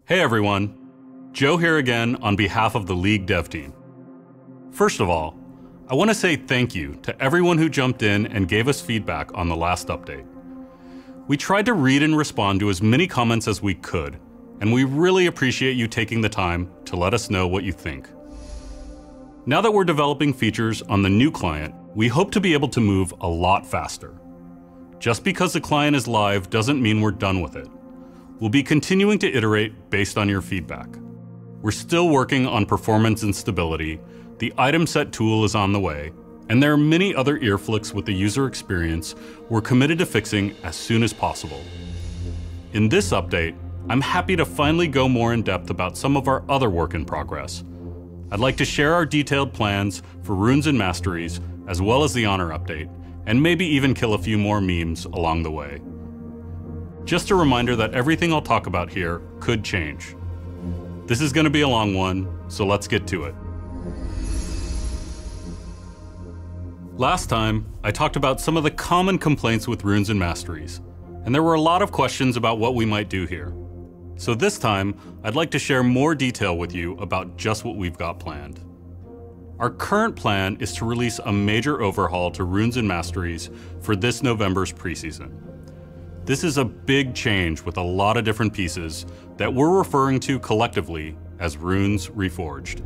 Hey everyone, Joe here again on behalf of the League dev team. First of all, I want to say thank you to everyone who jumped in and gave us feedback on the last update. We tried to read and respond to as many comments as we could, and we really appreciate you taking the time to let us know what you think. Now that we're developing features on the new client, we hope to be able to move a lot faster. Just because the client is live doesn't mean we're done with it. We'll be continuing to iterate based on your feedback. We're still working on performance and stability, the item set tool is on the way, and there are many other ear flicks with the user experience we're committed to fixing as soon as possible. In this update, I'm happy to finally go more in depth about some of our other work in progress. I'd like to share our detailed plans for runes and masteries, as well as the honor update, and maybe even kill a few more memes along the way. Just a reminder that everything I'll talk about here could change. This is going to be a long one, so let's get to it. Last time, I talked about some of the common complaints with runes and masteries, and there were a lot of questions about what we might do here. So this time, I'd like to share more detail with you about just what we've got planned. Our current plan is to release a major overhaul to runes and masteries for this November's preseason. This is a big change with a lot of different pieces that we're referring to collectively as Runes Reforged.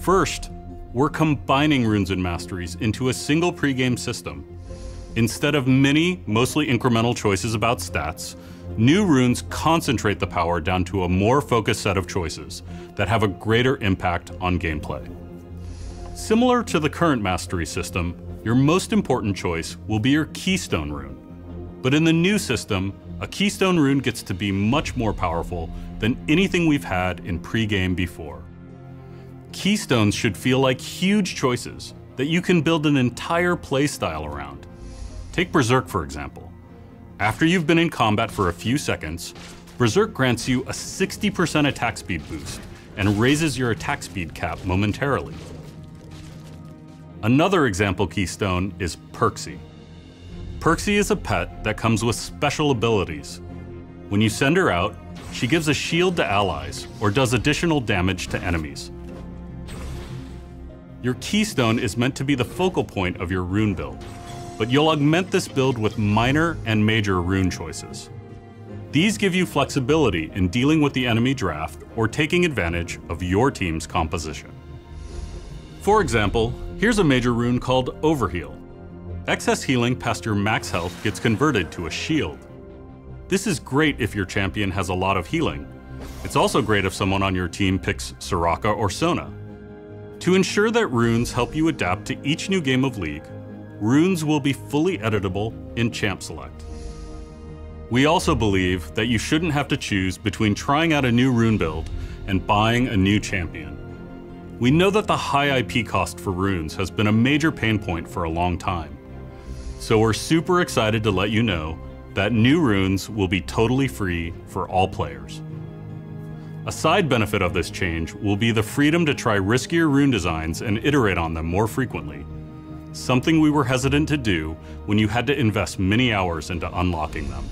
First, we're combining runes and masteries into a single pregame system. Instead of many, mostly incremental choices about stats, new runes concentrate the power down to a more focused set of choices that have a greater impact on gameplay. Similar to the current mastery system, your most important choice will be your keystone rune. But in the new system, a keystone rune gets to be much more powerful than anything we've had in pre-game before. Keystones should feel like huge choices that you can build an entire playstyle around. Take Berserk for example. After you've been in combat for a few seconds, Berserk grants you a 60% attack speed boost and raises your attack speed cap momentarily. Another example keystone is Perksy. Perksy is a pet that comes with special abilities. When you send her out, she gives a shield to allies or does additional damage to enemies. Your keystone is meant to be the focal point of your rune build, but you'll augment this build with minor and major rune choices. These give you flexibility in dealing with the enemy draft or taking advantage of your team's composition. For example, here's a major rune called Overheal. Excess healing past your max health gets converted to a shield. This is great if your champion has a lot of healing. It's also great if someone on your team picks Soraka or Sona. To ensure that runes help you adapt to each new game of League, runes will be fully editable in Champ Select. We also believe that you shouldn't have to choose between trying out a new rune build and buying a new champion. We know that the high IP cost for runes has been a major pain point for a long time. So we're super excited to let you know that new runes will be totally free for all players. A side benefit of this change will be the freedom to try riskier rune designs and iterate on them more frequently, something we were hesitant to do when you had to invest many hours into unlocking them.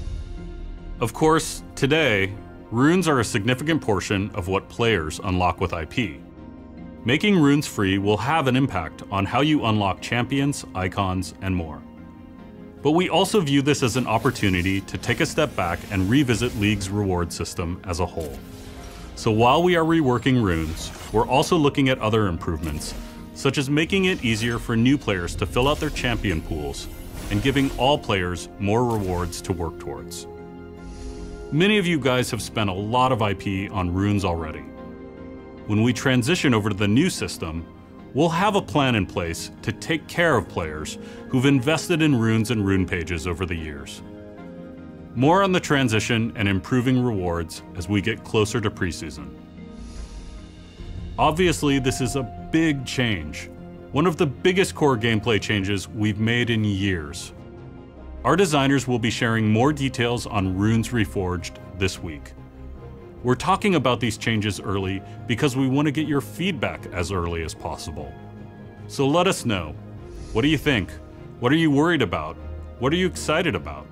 Of course, today, runes are a significant portion of what players unlock with IP. Making runes free will have an impact on how you unlock champions, icons, and more. But we also view this as an opportunity to take a step back and revisit League's reward system as a whole. So while we are reworking runes, we're also looking at other improvements, such as making it easier for new players to fill out their champion pools and giving all players more rewards to work towards. Many of you guys have spent a lot of IP on runes already. When we transition over to the new system, we'll have a plan in place to take care of players who've invested in runes and rune pages over the years. More on the transition and improving rewards as we get closer to preseason. Obviously, this is a big change, one of the biggest core gameplay changes we've made in years. Our designers will be sharing more details on Runes Reforged this week. We're talking about these changes early because we want to get your feedback as early as possible. So let us know. What do you think? What are you worried about? What are you excited about?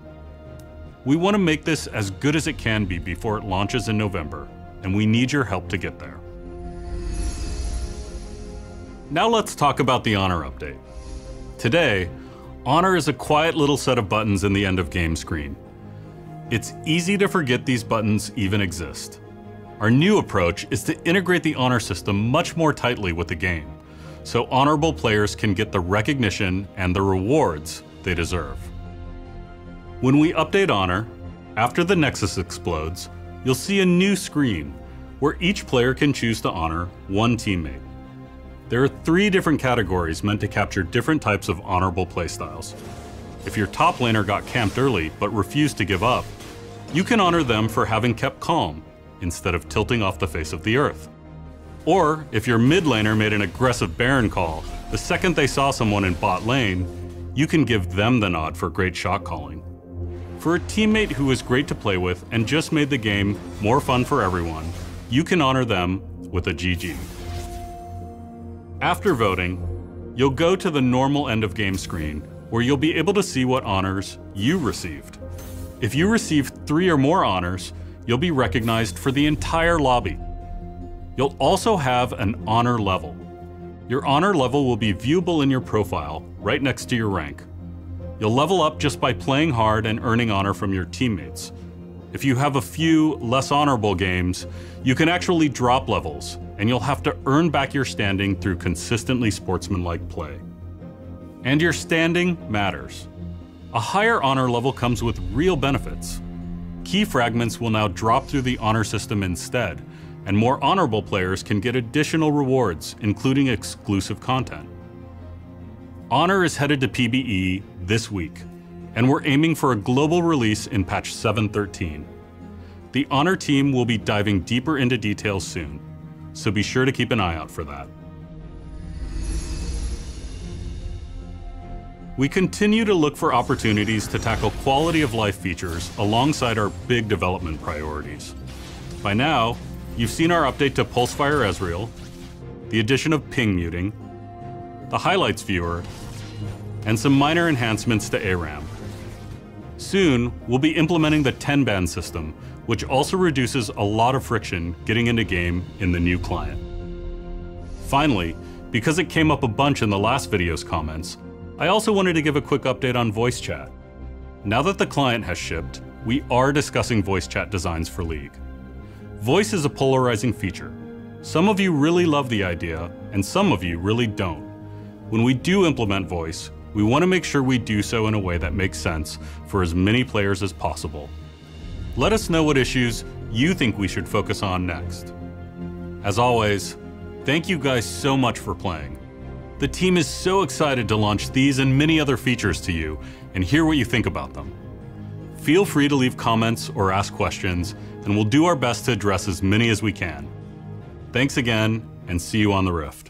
We want to make this as good as it can be before it launches in November, and we need your help to get there. Now let's talk about the Honor update. Today, Honor is a quiet little set of buttons in the end of game screen. It's easy to forget these buttons even exist. Our new approach is to integrate the Honor system much more tightly with the game, so honorable players can get the recognition and the rewards they deserve. When we update Honor, after the Nexus explodes, you'll see a new screen where each player can choose to honor one teammate. There are 3 different categories meant to capture different types of honorable playstyles. If your top laner got camped early but refused to give up, you can honor them for having kept calm instead of tilting off the face of the earth. Or if your mid laner made an aggressive Baron call the second they saw someone in bot lane, you can give them the nod for great shot calling. For a teammate who is great to play with and just made the game more fun for everyone, you can honor them with a GG. After voting, you'll go to the normal end of game screen where you'll be able to see what honors you received. If you received 3 or more honors, you'll be recognized for the entire lobby. You'll also have an honor level. Your honor level will be viewable in your profile right next to your rank. You'll level up just by playing hard and earning honor from your teammates. If you have a few less honorable games, you can actually drop levels, and you'll have to earn back your standing through consistently sportsmanlike play. And your standing matters. A higher honor level comes with real benefits. Key fragments will now drop through the honor system instead, and more honorable players can get additional rewards, including exclusive content. Honor is headed to PBE this week, and we're aiming for a global release in patch 7.13. The Honor team will be diving deeper into details soon, so be sure to keep an eye out for that. We continue to look for opportunities to tackle quality of life features alongside our big development priorities. By now, you've seen our update to Pulsefire Ezreal, the addition of ping muting, the highlights viewer, and some minor enhancements to ARAM. Soon, we'll be implementing the 10-ban system, which also reduces a lot of friction getting into game in the new client. Finally, because it came up a bunch in the last video's comments, I also wanted to give a quick update on voice chat. Now that the client has shipped, we are discussing voice chat designs for League. Voice is a polarizing feature. Some of you really love the idea, and some of you really don't. When we do implement voice, we want to make sure we do so in a way that makes sense for as many players as possible. Let us know what issues you think we should focus on next. As always, thank you guys so much for playing. The team is so excited to launch these and many other features to you and hear what you think about them. Feel free to leave comments or ask questions, and we'll do our best to address as many as we can. Thanks again, and see you on the Rift.